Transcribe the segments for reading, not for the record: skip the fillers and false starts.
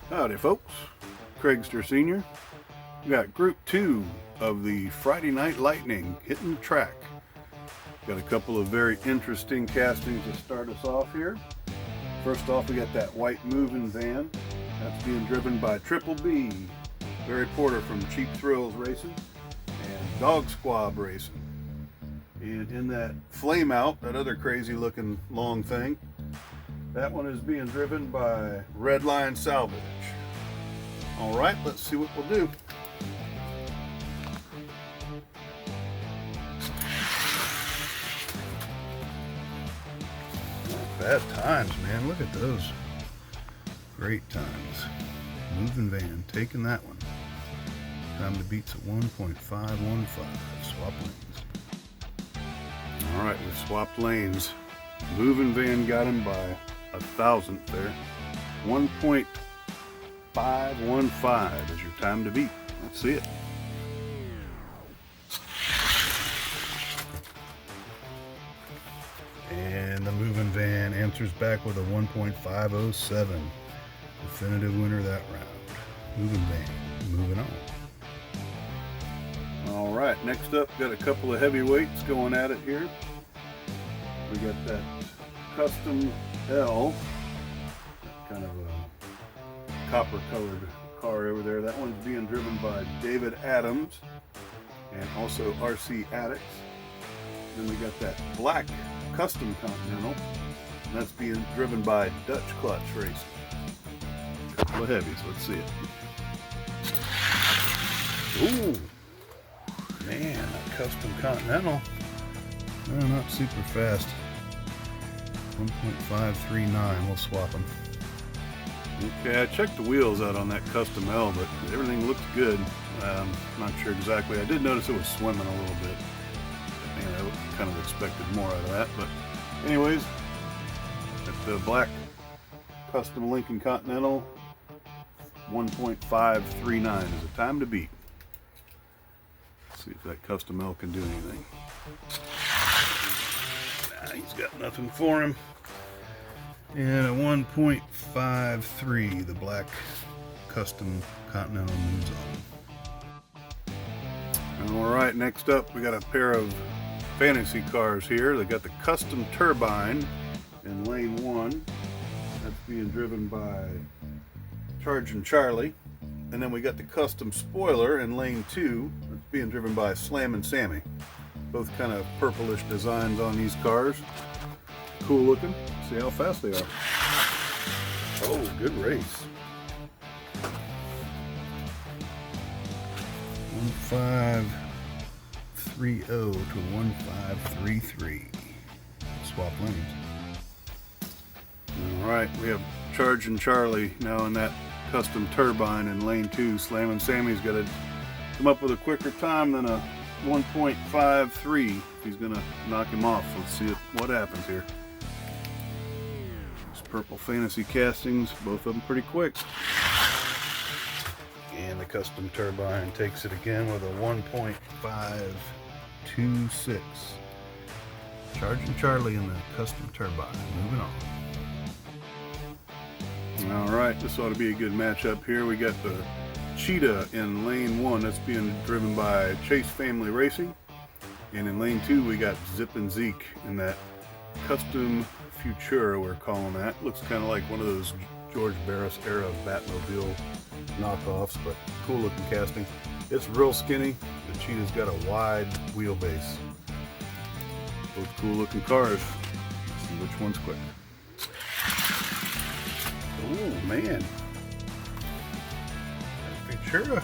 Howdy folks, Craigster Sr. We got group 2 of the Friday Night Lightning hitting the track. Got a couple of very interesting castings to start us off here. First off, we got that white moving van. That's being driven by Triple B, Barry Porter from Cheap Thrills Racing and Dog Squab Racing. And in that flame out, that other crazy looking long thing, that one is being driven by Redline Salvage. All right, let's see what we'll do. Not bad times, man. Look at those. Great times. Moving van, taking that one. Time to beat's at 1.515. Swap lanes. All right, we swapped lanes. Moving van got him by 1,000th there. 1.515 is your time to beat. Let's see it. And the moving van answers back with a 1.507. Definitive winner that round. Moving van, moving on. All right, next up, got a couple of heavyweights going at it here. We got that Custom L, kind of a copper colored car over there. That one's being driven by David Adams and also RC Addicts. Then we got that black Custom Continental, and that's being driven by Dutch Clutch Racing. A couple of heavies, let's see it. Ooh, man, that Custom Continental. No, not super fast. 1.539, we'll swap them. Okay, I checked the wheels out on that Custom L, but everything looked good. Not sure exactly. I did notice it was swimming a little bit. I kind of expected more out of that, but anyways, got the black Custom Lincoln Continental, 1.539 is the time to beat. Let's see if that Custom L can do anything. He's got nothing for him. And a 1.53, the black Custom Continental moves on. All right, next up we got a pair of fantasy cars here. They got the Custom Turbine in lane 1. That's being driven by Charging Charlie. And then we got the Custom Spoiler in lane 2. That's being driven by Slammin' Sammy. Both kind of purplish designs on these cars. Cool looking. See how fast they are. Oh, good race. 1530 to 1533. Swap lanes. Alright, we have Charging Charlie now in that Custom Turbine in lane 2. Slammin' Sammy's got to come up with a quicker time than a 1.53. He's gonna knock him off. Let's see what happens here. These purple fantasy castings, both of them pretty quick. And the Custom Turbine takes it again with a 1.526. Charging Charlie in the Custom Turbine. Moving on. Alright, this ought to be a good matchup here. We got the Cheetah in lane 1, that's being driven by Chase Family Racing. And in lane 2 we got Zip and Zeke in that Custom Futura, we're calling that. Looks kind of like one of those George Barris era Batmobile knockoffs, but cool looking casting. It's real skinny. The Cheetah's got a wide wheelbase. Both cool looking cars. Let's see which one's quick. Oh man. Futura,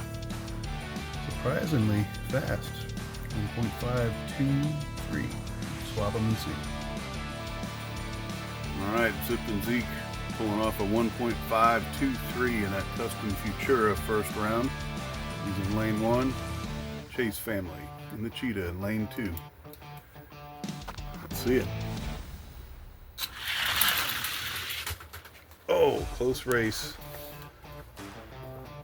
surprisingly fast. 1.523. Swap them and see. Alright, Zip and Zeke Pulling off a 1.523 in that custom Futura first round. Using lane 1, Chase Family in the Cheetah in lane 2. Let's see it. Oh, close race.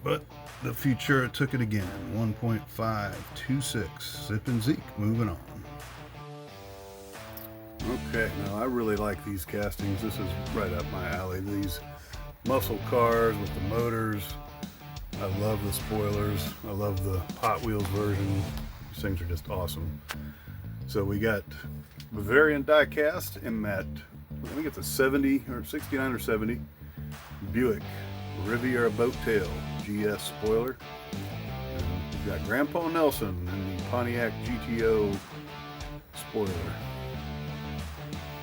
But the Futura took it again. 1.526. Zip and Zeke moving on. Okay, now I really like these castings. This is right up my alley. These muscle cars with the motors. I love the spoilers. I love the Hot Wheels version. These things are just awesome. So we got Bavarian die-cast in that, I think it's a 70 or 69 or 70 Buick Riviera Boat Tail GS spoiler. And we've got Grandpa Nelson in the Pontiac GTO spoiler.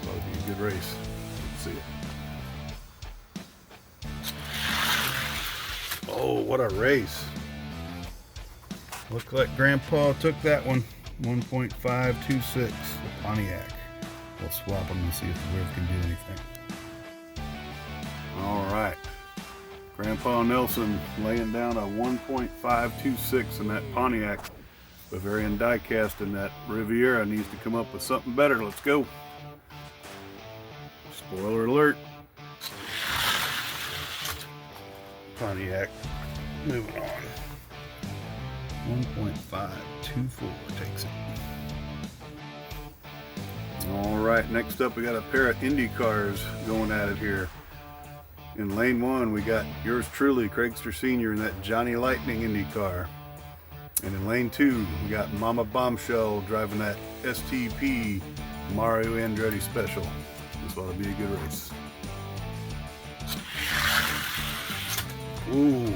That'll be a good race. Let's see it. Oh, what a race. Looked like Grandpa took that one. 1.526, the Pontiac. We'll swap them and see if the Riv can do anything. All right. Grandpa Nelson laying down a 1.526 in that Pontiac. Bavarian die-cast in that Riviera needs to come up with something better. Let's go. Spoiler alert. Pontiac moving on. 1.524 takes it. All right, next up we got a pair of Indy cars going at it here. In lane 1 we got yours truly, Craigster Sr. in that Johnny Lightning Indy car. And in lane 2 we got Mama Bombshell driving that STP Mario Andretti Special. This ought to be a good race. Ooh,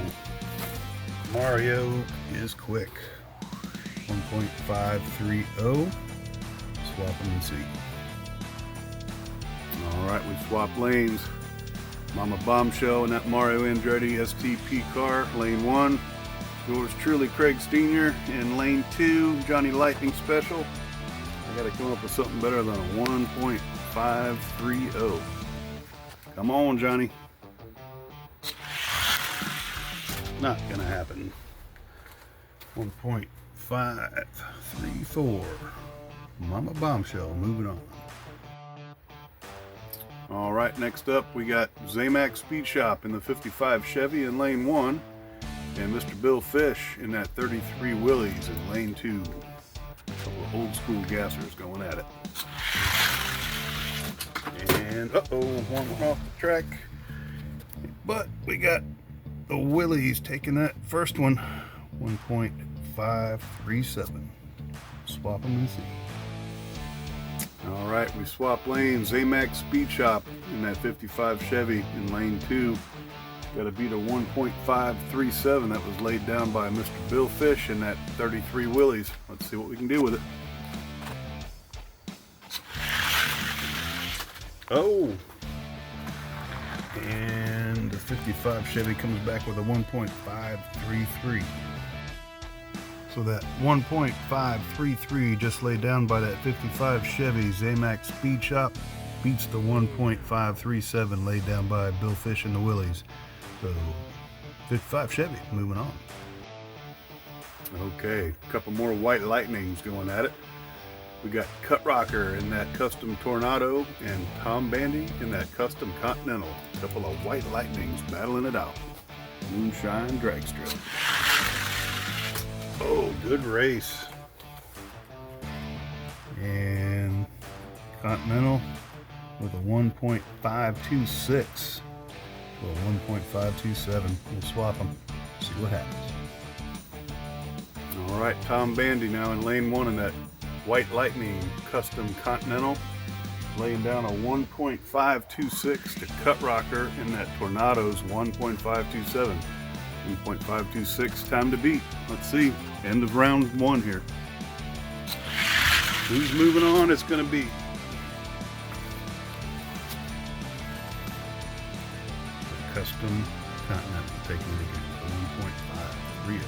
Mario is quick. 1.530. Swap them and see. All right, we swap lanes. Mama Bombshell and that Mario Andretti STP car, lane 1. Yours truly, Craig Steiner, in lane 2, Johnny Lightning Special. I gotta come up with something better than a 1.530. Come on, Johnny. Not gonna happen. 1.534. Mama Bombshell moving on. All right, next up we got Zamac Speed Shop in the 55 Chevy in lane 1, and Mr. Bill Fish in that 33 Willys in lane 2. A couple of old school gassers going at it. And one went off the track. But we got the Willys taking that first one. 1.537. Swap them and see. All right, we swap lanes. Zamac Speed Shop in that 55 Chevy in lane 2. Got to beat a 1.537 that was laid down by Mr. Bill Fish in that 33 Willys. Let's see what we can do with it. Oh! And the 55 Chevy comes back with a 1.533. So that 1.533 just laid down by that 55 Chevy Zamac Speed Shop beats the 1.537 laid down by Bill Fish and the Willys. So 55 Chevy moving on. Okay, a couple more White Lightnings going at it. We got Cut Rocker in that custom Tornado and Tom Bandy in that custom Continental. A couple of White Lightnings battling it out. Moonshine drag strip. Oh, good race. And Continental with a 1.526 to a 1.527. We'll swap them, see what happens. All right, Tom Bandy now in lane 1 in that White Lightning custom Continental, laying down a 1.526 to Cut Rocker in that Tornado's 1.527. 1.526, time to beat. Let's see. End of round 1 here. Who's moving on? It's going to be the custom Continental taking it again. 1.530.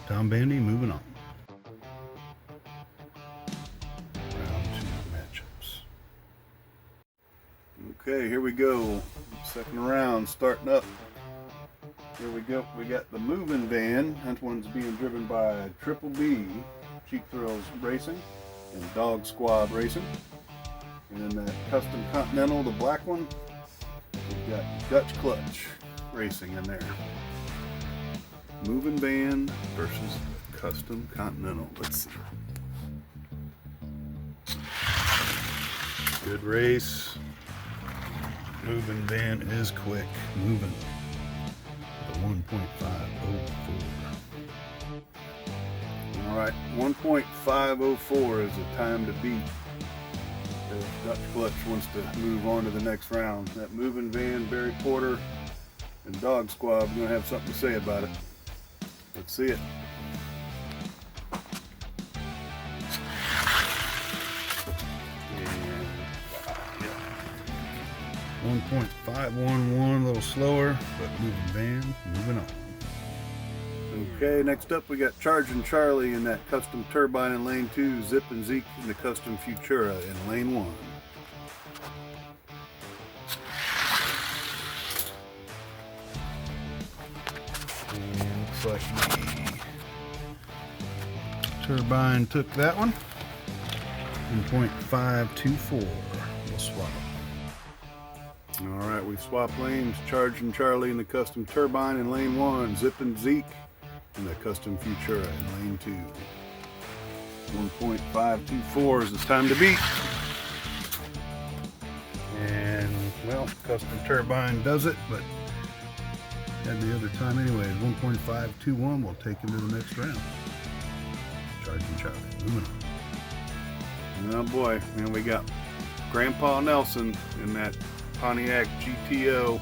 Tom Bandy moving on. Round 2 matchups. Okay, here we go. Second round starting up. Here we go. We got the moving van. That one's being driven by Triple B, Cheap Thrills Racing, and Dog Squad Racing. And then that Custom Continental, the black one, we've got Dutch Clutch Racing in there. Moving van versus Custom Continental. Let's see. Good race. Moving van is quick. Moving. The 1.504. Alright, 1.504 is the time to beat. The Dutch Clutch wants to move on to the next round. That moving van, Barry Porter, and Dog Squad are going to have something to say about it. Let's see it. 1.511, a little slower, but moving van, moving on. Okay, next up we got Charging Charlie in that Custom Turbine in lane 2, Zip and Zeke in the Custom Futura in lane 1. And looks like the Turbine took that one. 1.524. We'll swap. Alright, we've swapped lanes. Charging Charlie in the Custom Turbine in lane 1. Zip and Zeke in the Custom Futura in lane 2. 1.524 is the time to beat. And, well, Custom Turbine does it, but had the other time anyways. 1.521 will take him to the next round. Charging Charlie, moving on. Oh boy, and we got Grandpa Nelson in that Pontiac GTO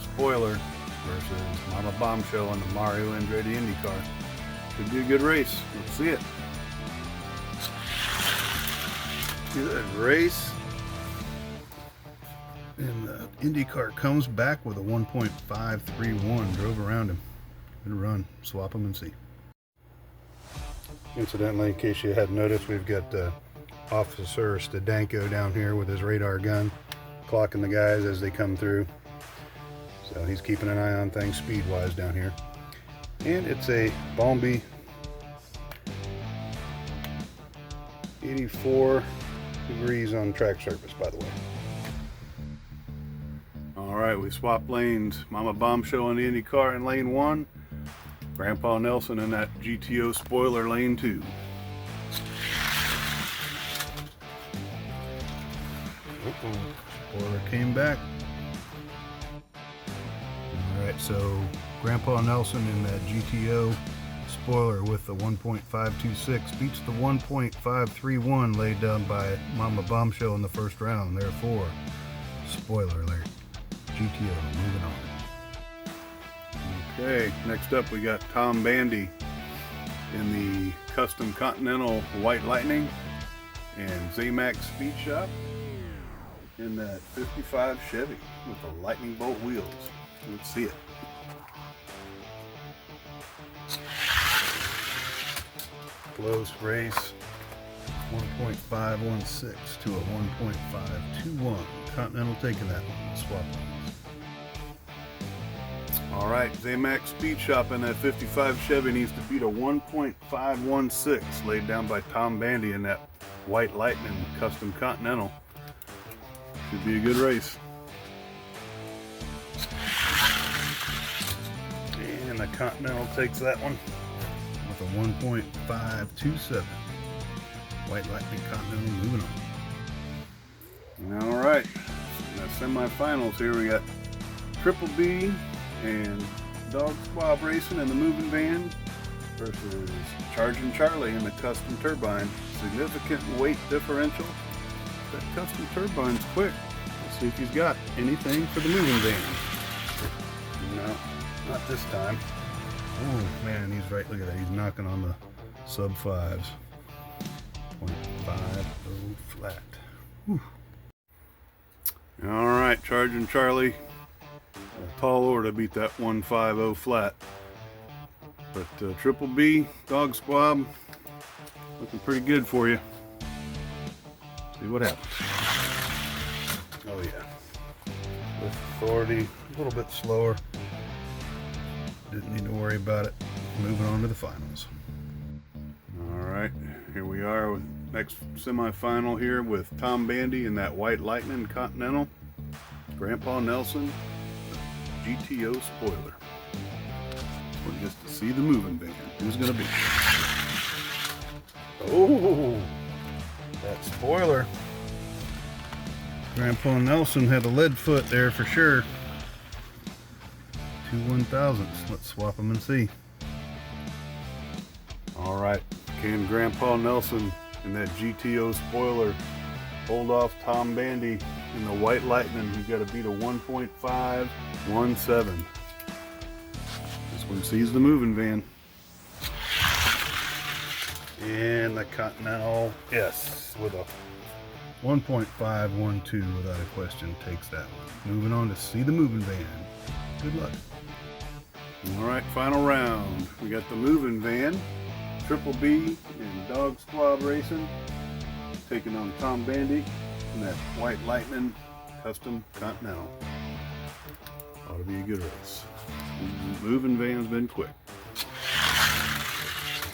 spoiler versus Mama Bombshell in the Mario Andretti IndyCar. Could be a good race. Let's see it. Good race. And the IndyCar comes back with a 1.531. Drove around him. Good run. Swap them and see. Incidentally, in case you hadn't noticed, we've got Officer Stadenko down here with his radar gun, clocking the guys as they come through. So he's keeping an eye on things speed-wise down here. And it's a Balmby 84 degrees on track surface, by the way. Alright, we swapped lanes. Mama Bombshell in the IndyCar in lane 1. Grandpa Nelson in that GTO spoiler lane 2. Spoiler came back. Alright, so Grandpa Nelson in that GTO spoiler with the 1.526 beats the 1.531 laid down by Mama Bombshell in the first round. Therefore, spoiler alert. GTO moving on. Okay, next up we got Tom Bandy in the Custom Continental White Lightning and Zamax Speed Shop in that 55 Chevy with the lightning bolt wheels. Let's see it. Close race. 1.516 to a 1.521. Continental taking that one. Swap lanes. Alright, Zamax Speed Shop in that 55 Chevy needs to beat a 1.516 laid down by Tom Bandy in that White Lightning Custom Continental. Should be a good race. And the Continental takes that one with a 1.527. White Lightning Continental moving on. Alright, in the semifinals here we got Triple B and Dog Squad Racing in the moving van versus Charging Charlie in the Custom Turbine. Significant weight differential. That Custom Turbine's quick. Let's see if he's got anything for the moving van. No, not this time. Oh man, he's right. Look at that. He's knocking on the sub 5s. 0.50 flat. Whew. All right, Charging Charlie. A tall order to beat that 150 flat. But Triple B, Dog Squad, looking pretty good for you. See what happens. Oh yeah. Authority, a little bit slower. Didn't need to worry about it. Moving on to the finals. All right, here we are with next semifinal here with Tom Bandy in that White Lightning Continental. Grandpa Nelson, GTO spoiler. We're just to see the moving van. Who's gonna be? Oh, that spoiler. Grandpa Nelson had a lead foot there for sure. 2 1000s. Let's swap them and see. All right, can Grandpa Nelson in that GTO spoiler hold off Tom Bandy in the White Lightning? He's got to beat a 1.517. This one sees the moving van. And the Continental S with a 1.512 without a question takes that one. Moving on to see the moving van. Good luck. All right, final round. We got the moving van, Triple B and Dog Squad Racing, taking on Tom Bandy in that White Lightning Custom Continental. Ought to be a good race. The moving van's been quick.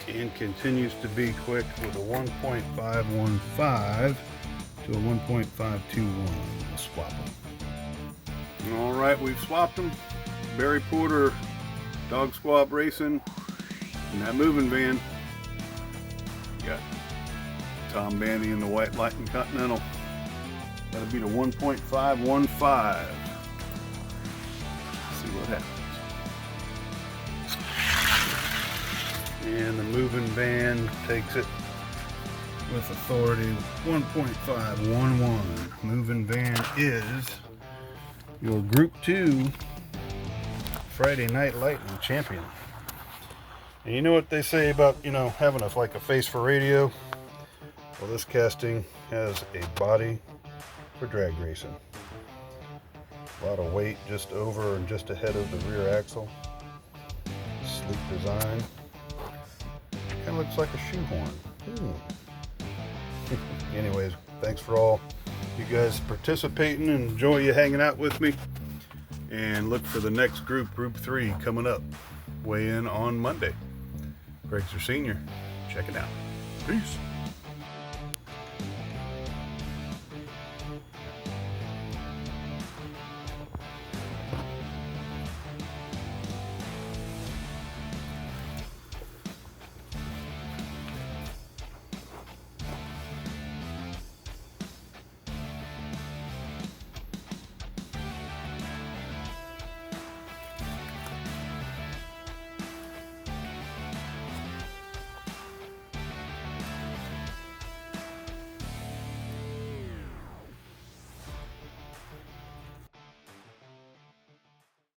And continues to be quick with a 1.515 to a 1.521. We'll swap them. All right, we've swapped them. Barry Porter, Dog Squad Racing, and that moving van. Got Tom Bandy in the White Lightning Continental. That'll be the 1.515. See what happens. And the moving van takes it with authority, 1.511. Moving van is your Group 2 Friday Night Lightning champion. And you know what they say about, having like a face for radio? Well, this casting has a body for drag racing. A lot of weight just over and just ahead of the rear axle. Sleek design. Kind of looks like a shoehorn. Anyways, thanks for all you guys participating, and enjoy you hanging out with me. And look for the next group, Group 3, coming up. Weigh in on Monday. Craigster Sr., check it out. Peace.